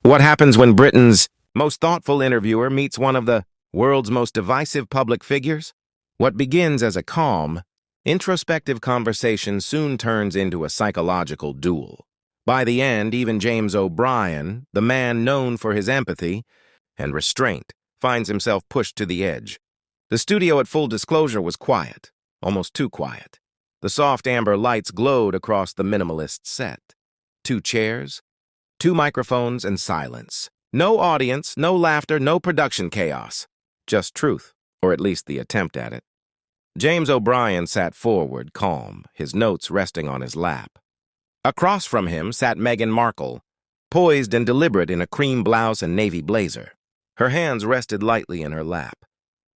What happens when Britain's most thoughtful interviewer meets one of the world's most divisive public figures? What begins as a calm, introspective conversation soon turns into a psychological duel. By the end, even James O'Brien, the man known for his empathy and restraint, finds himself pushed to the edge. The studio, at full disclosure, was quiet, almost too quiet. The soft amber lights glowed across the minimalist set. 2 chairs, 2 microphones, and silence. No audience, no laughter, no production chaos. Just truth, or at least the attempt at it. James O'Brien sat forward, calm, his notes resting on his lap. Across from him sat Meghan Markle, poised and deliberate in a cream blouse and navy blazer. Her hands rested lightly in her lap.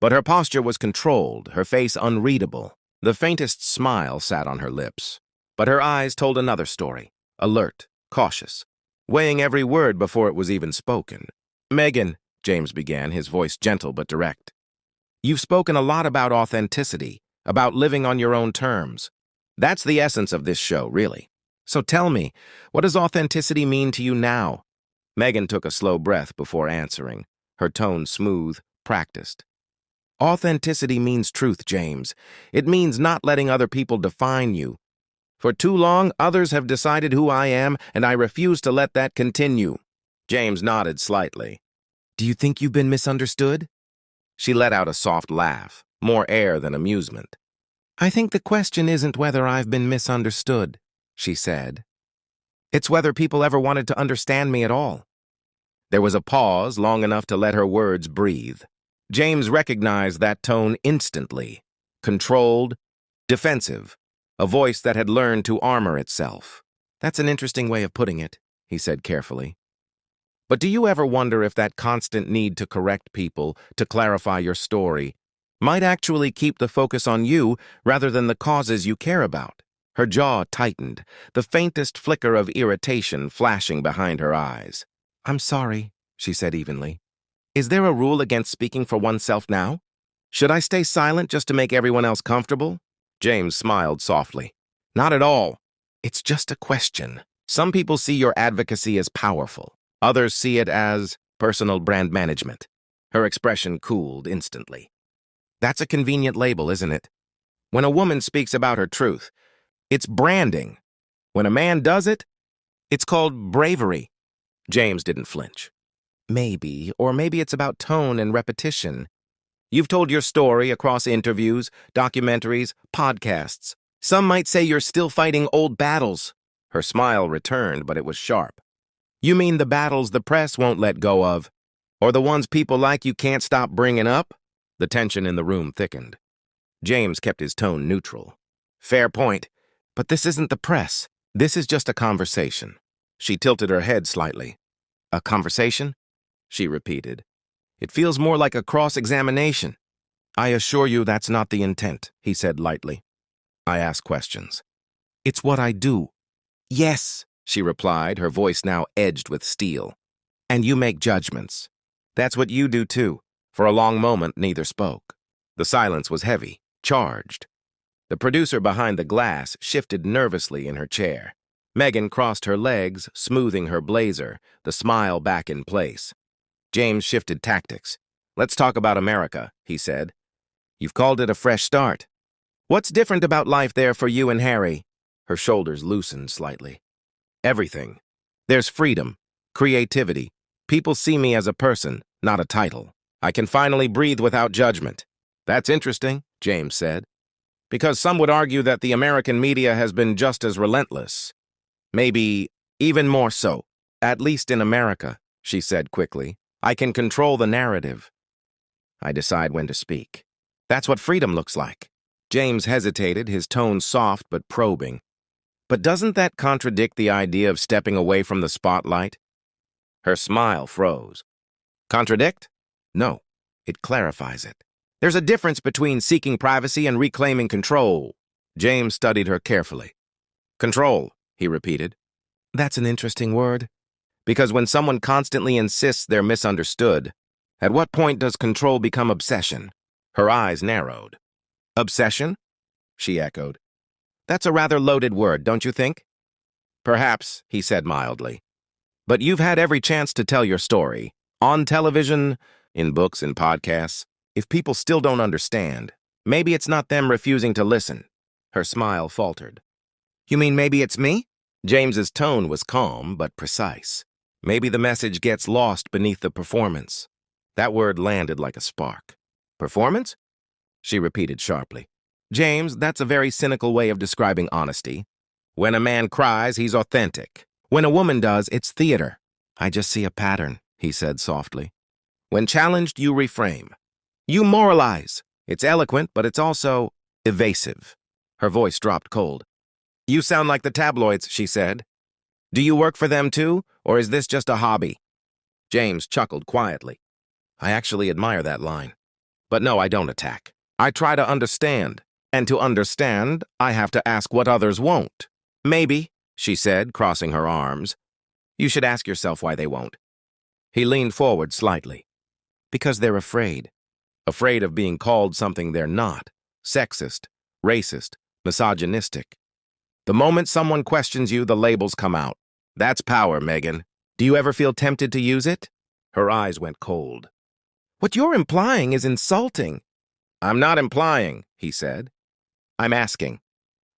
But her posture was controlled, her face unreadable. The faintest smile sat on her lips. But her eyes told another story, alert, cautious, weighing every word before it was even spoken. "Meghan," James began, his voice gentle but direct. "You've spoken a lot about authenticity, about living on your own terms. That's the essence of this show, really. So tell me, what does authenticity mean to you now?" Meghan took a slow breath before answering, her tone smooth, practiced. "Authenticity means truth, James. It means not letting other people define you. For too long, others have decided who I am, and I refuse to let that continue." James nodded slightly. "Do you think you've been misunderstood?" She let out a soft laugh, more air than amusement. "I think the question isn't whether I've been misunderstood," she said. "It's whether people ever wanted to understand me at all." There was a pause long enough to let her words breathe. James recognized that tone instantly. Controlled, defensive. A voice that had learned to armor itself. "That's an interesting way of putting it," he said carefully. "But do you ever wonder if that constant need to correct people, to clarify your story, might actually keep the focus on you rather than the causes you care about?" Her jaw tightened, the faintest flicker of irritation flashing behind her eyes. "I'm sorry," she said evenly. "Is there a rule against speaking for oneself now? Should I stay silent just to make everyone else comfortable?" James smiled softly. "Not at all. It's just a question. Some people see your advocacy as powerful. Others see it as personal brand management." Her expression cooled instantly. "That's a convenient label, isn't it? When a woman speaks about her truth, it's branding. When a man does it, it's called bravery." James didn't flinch. "Maybe, or maybe it's about tone and repetition. You've told your story across interviews, documentaries, podcasts. Some might say you're still fighting old battles." Her smile returned, but it was sharp. "You mean the battles the press won't let go of? Or the ones people like you can't stop bringing up?" The tension in the room thickened. James kept his tone neutral. "Fair point. But this isn't the press. This is just a conversation." She tilted her head slightly. "A conversation?" she repeated. "It feels more like a cross-examination." "I assure you that's not the intent," he said lightly. "I ask questions. It's what I do." "Yes," she replied, her voice now edged with steel. "And you make judgments. That's what you do too." For a long moment, neither spoke. The silence was heavy, charged. The producer behind the glass shifted nervously in her chair. Meghan crossed her legs, smoothing her blazer, the smile back in place. James shifted tactics. "Let's talk about America," he said. "You've called it a fresh start. What's different about life there for you and Harry?" Her shoulders loosened slightly. "Everything. There's freedom, creativity. People see me as a person, not a title. I can finally breathe without judgment." "That's interesting," James said, "because some would argue that the American media has been just as relentless. Maybe even more so. At least in America," she said quickly. "I can control the narrative. I decide when to speak. That's what freedom looks like." James hesitated, his tone soft but probing. "But doesn't that contradict the idea of stepping away from the spotlight?" Her smile froze. "Contradict? No, it clarifies it. There's a difference between seeking privacy and reclaiming control." James studied her carefully. "Control," he repeated. "That's an interesting word. Because when someone constantly insists they're misunderstood, at what point does control become obsession?" Her eyes narrowed. "Obsession?" she echoed. "That's a rather loaded word, don't you think?" "Perhaps," he said mildly. But you've had every chance to tell your story. On television, in books and podcasts. If people still don't understand, maybe it's not them refusing to listen. Her smile faltered. You mean maybe it's me? James's tone was calm but precise. Maybe the message gets lost beneath the performance. That word landed like a spark. Performance? She repeated sharply. James, that's a very cynical way of describing honesty. When a man cries, he's authentic. When a woman does, it's theater. I just see a pattern, he said softly. When challenged, you reframe. You moralize. It's eloquent, but it's also evasive. Her voice dropped cold. You sound like the tabloids, she said. Do you work for them too, or is this just a hobby? James chuckled quietly. I actually admire that line. But no, I don't attack. I try to understand. And to understand, I have to ask what others won't. Maybe, she said, crossing her arms. You should ask yourself why they won't. He leaned forward slightly. Because they're afraid. Afraid of being called something they're not. Sexist, racist, misogynistic. The moment someone questions you, the labels come out. That's power, Meghan. Do you ever feel tempted to use it? Her eyes went cold. What you're implying is insulting. I'm not implying, he said. I'm asking.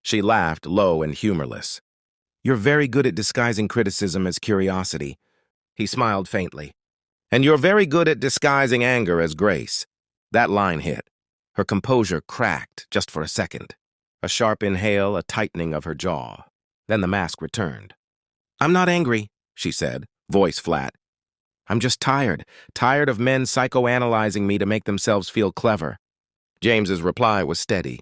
She laughed, low and humorless. You're very good at disguising criticism as curiosity. He smiled faintly. And you're very good at disguising anger as grace. That line hit. Her composure cracked just for a second. A sharp inhale, a tightening of her jaw. Then the mask returned. I'm not angry, she said, voice flat. I'm just tired of men psychoanalyzing me to make themselves feel clever. James's reply was steady.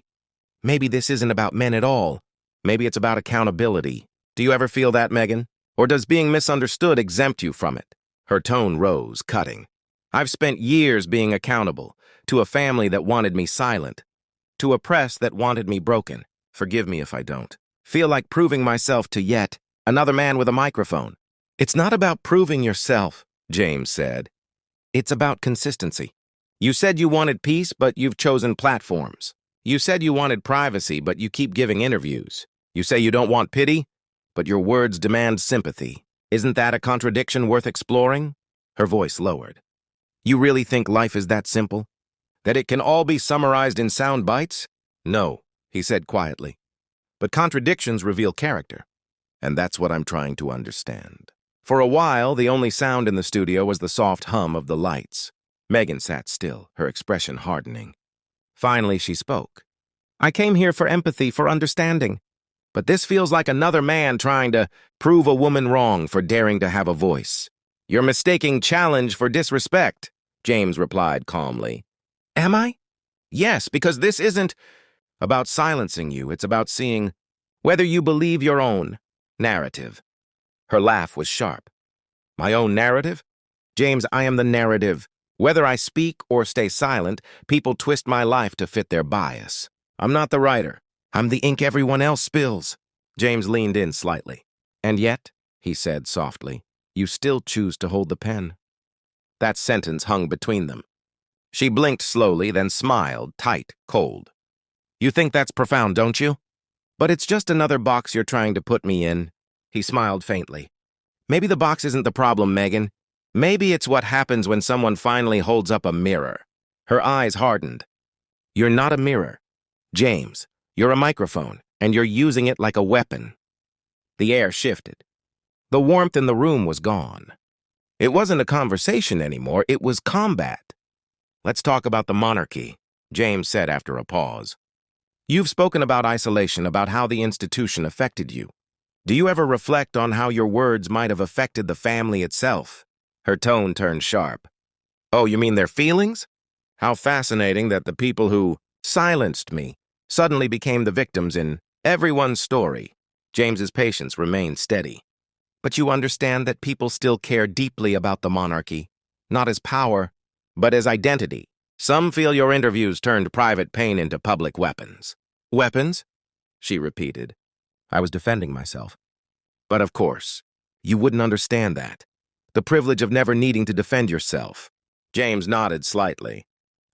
Maybe this isn't about men at all. Maybe it's about accountability. Do you ever feel that, Meghan? Or does being misunderstood exempt you from it? Her tone rose, cutting. I've spent years being accountable, to a family that wanted me silent, to a press that wanted me broken. Forgive me if I don't. Feel like proving myself to yet another man with a microphone. It's not about proving yourself, James said. It's about consistency. You said you wanted peace, but you've chosen platforms. You said you wanted privacy, but you keep giving interviews. You say you don't want pity, but your words demand sympathy. Isn't that a contradiction worth exploring? Her voice lowered. You really think life is that simple? That it can all be summarized in sound bites? No, he said quietly. But contradictions reveal character, and that's what I'm trying to understand. For a while, the only sound in the studio was the soft hum of the lights. Meghan sat still, her expression hardening. Finally, she spoke. I came here for empathy, for understanding. But this feels like another man trying to prove a woman wrong for daring to have a voice. You're mistaking challenge for disrespect, James replied calmly. Am I? Yes, because this isn't about silencing you. It's about seeing whether you believe your own narrative. Her laugh was sharp. My own narrative? James, I am the narrative. Whether I speak or stay silent, people twist my life to fit their bias. I'm not the writer. I'm the ink everyone else spills. James leaned in slightly. And yet, he said softly, you still choose to hold the pen. That sentence hung between them. She blinked slowly, then smiled, tight, cold. You think that's profound, don't you? But it's just another box you're trying to put me in. He smiled faintly. Maybe the box isn't the problem, Meghan. Maybe it's what happens when someone finally holds up a mirror. Her eyes hardened. You're not a mirror. James, you're a microphone, and you're using it like a weapon. The air shifted. The warmth in the room was gone. It wasn't a conversation anymore, it was combat. Let's talk about the monarchy, James said after a pause. You've spoken about isolation, about how the institution affected you. Do you ever reflect on how your words might have affected the family itself? Her tone turned sharp. Oh, you mean their feelings? How fascinating that the people who silenced me suddenly became the victims in everyone's story. James's patience remained steady. But you understand that people still care deeply about the monarchy, not as power, but as identity. Some feel your interviews turned private pain into public weapons. Weapons? She repeated. I was defending myself. But of course, you wouldn't understand that. The privilege of never needing to defend yourself. James nodded slightly.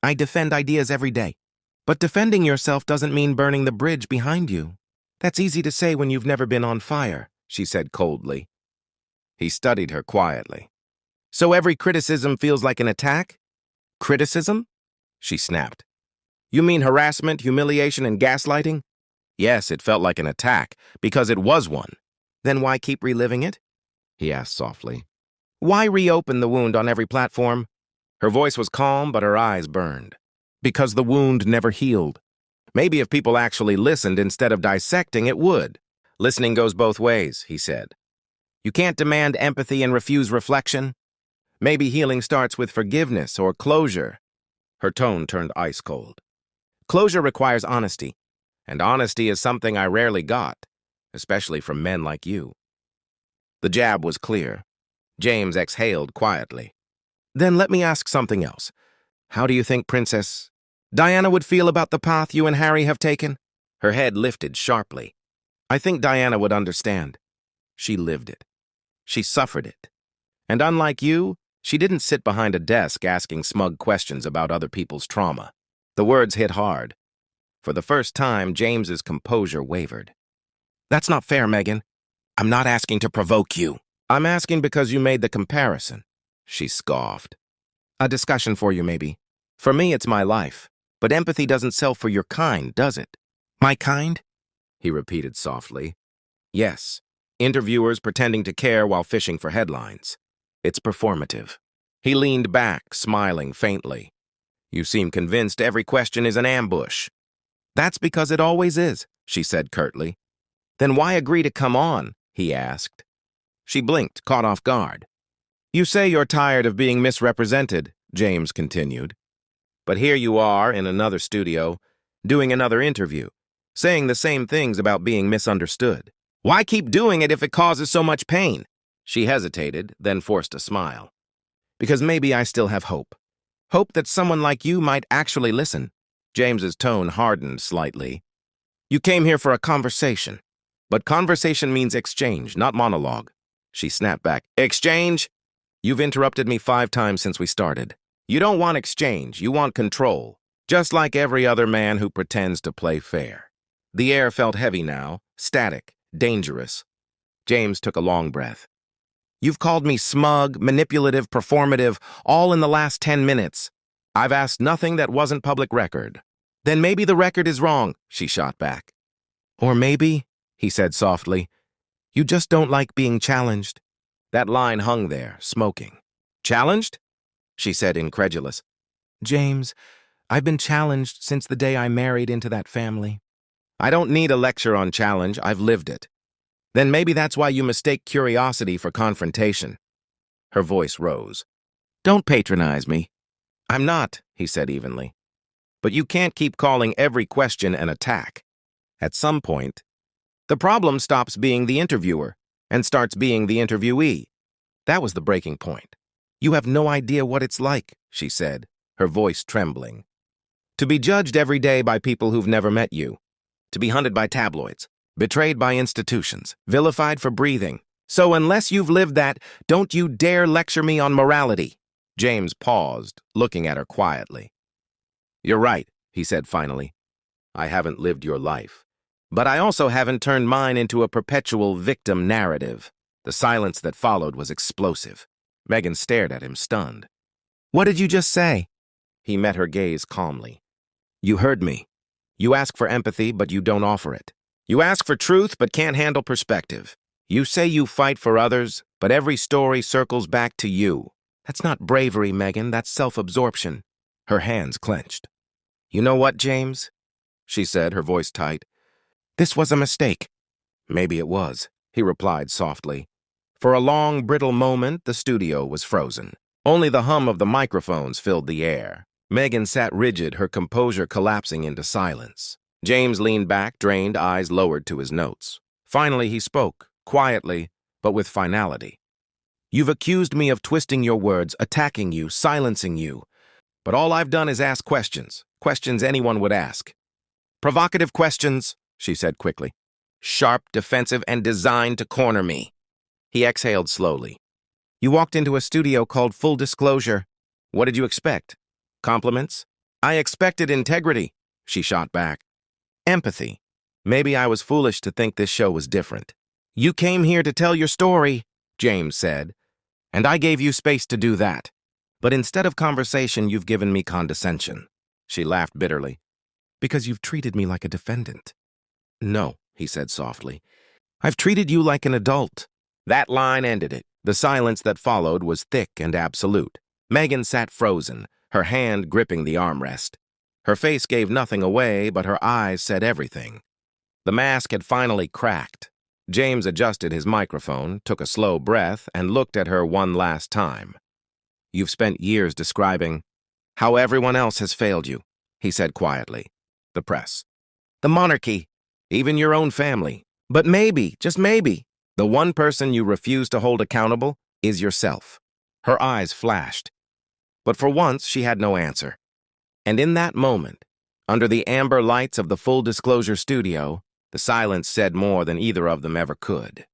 I defend ideas every day. But defending yourself doesn't mean burning the bridge behind you. That's easy to say when you've never been on fire, she said coldly. He studied her quietly. So every criticism feels like an attack? Criticism? She snapped. You mean harassment, humiliation, and gaslighting? Yes, it felt like an attack, because it was one. Then why keep reliving it? He asked softly. Why reopen the wound on every platform? Her voice was calm, but her eyes burned. Because the wound never healed. Maybe if people actually listened instead of dissecting, it would. Listening goes both ways, he said. You can't demand empathy and refuse reflection. Maybe healing starts with forgiveness or closure. Her tone turned ice cold. Closure requires honesty, and honesty is something I rarely got, especially from men like you. The jab was clear. James exhaled quietly. Then let me ask something else. How do you think Princess Diana would feel about the path you and Harry have taken? Her head lifted sharply. I think Diana would understand. She lived it. She suffered it. And unlike you, she didn't sit behind a desk asking smug questions about other people's trauma. The words hit hard. For the first time, James's composure wavered. That's not fair, Meghan. I'm not asking to provoke you. I'm asking because you made the comparison. She scoffed. A discussion for you, maybe. For me, it's my life. But empathy doesn't sell for your kind, does it? My kind? He repeated softly. Yes. Interviewers pretending to care while fishing for headlines. It's performative. He leaned back, smiling faintly. You seem convinced every question is an ambush. That's because it always is, she said curtly. Then why agree to come on? He asked. She blinked, caught off guard. You say you're tired of being misrepresented, James continued. But here you are in another studio, doing another interview, saying the same things about being misunderstood. Why keep doing it if it causes so much pain? She hesitated, then forced a smile. Because maybe I still have hope. Hope that someone like you might actually listen. James's tone hardened slightly. You came here for a conversation. But conversation means exchange, not monologue. She snapped back. Exchange? You've interrupted me 5 times since we started. You don't want exchange, you want control. Just like every other man who pretends to play fair. The air felt heavy now, static, dangerous. James took a long breath. You've called me smug, manipulative, performative, all in the last 10 minutes. I've asked nothing that wasn't public record. Then maybe the record is wrong, she shot back. Or maybe, he said softly, you just don't like being challenged. That line hung there, smoking. Challenged? She said, incredulous. James, I've been challenged since the day I married into that family. I don't need a lecture on challenge, I've lived it. Then maybe that's why you mistake curiosity for confrontation. Her voice rose. Don't patronize me. I'm not, he said evenly. But you can't keep calling every question an attack. At some point, the problem stops being the interviewer and starts being the interviewee. That was the breaking point. You have no idea what it's like, she said, her voice trembling. To be judged every day by people who've never met you. To be hunted by tabloids. Betrayed by institutions, vilified for breathing. So unless you've lived that, don't you dare lecture me on morality. James paused, looking at her quietly. You're right, he said finally. I haven't lived your life. But I also haven't turned mine into a perpetual victim narrative. The silence that followed was explosive. Meghan stared at him, stunned. What did you just say? He met her gaze calmly. You heard me. You ask for empathy, but you don't offer it. You ask for truth, but can't handle perspective. You say you fight for others, but every story circles back to you. That's not bravery, Meghan, that's self-absorption. Her hands clenched. You know what, James? She said, her voice tight. This was a mistake. Maybe it was, he replied softly. For a long, brittle moment, the studio was frozen. Only the hum of the microphones filled the air. Meghan sat rigid, her composure collapsing into silence. James leaned back, drained, eyes lowered to his notes. Finally, he spoke, quietly, but with finality. You've accused me of twisting your words, attacking you, silencing you. But all I've done is ask questions, questions anyone would ask. Provocative questions, she said quickly. Sharp, defensive, and designed to corner me. He exhaled slowly. You walked into a studio called Full Disclosure. What did you expect? Compliments? I expected integrity, she shot back. Empathy. Maybe I was foolish to think this show was different. You came here to tell your story, James said, "and I gave you space to do that. But instead of conversation, you've given me condescension." She laughed bitterly. "Because you've treated me like a defendant." "No," he said softly. "I've treated you like an adult." That line ended it. The silence that followed was thick and absolute. Meghan sat frozen, her hand gripping the armrest. Her face gave nothing away, but her eyes said everything. The mask had finally cracked. James adjusted his microphone, took a slow breath, and looked at her one last time. "You've spent years describing how everyone else has failed you," he said quietly. "The press, the monarchy, even your own family. But maybe, just maybe, the one person you refuse to hold accountable is yourself." Her eyes flashed. But for once, she had no answer. And in that moment, under the amber lights of the full disclosure studio, the silence said more than either of them ever could.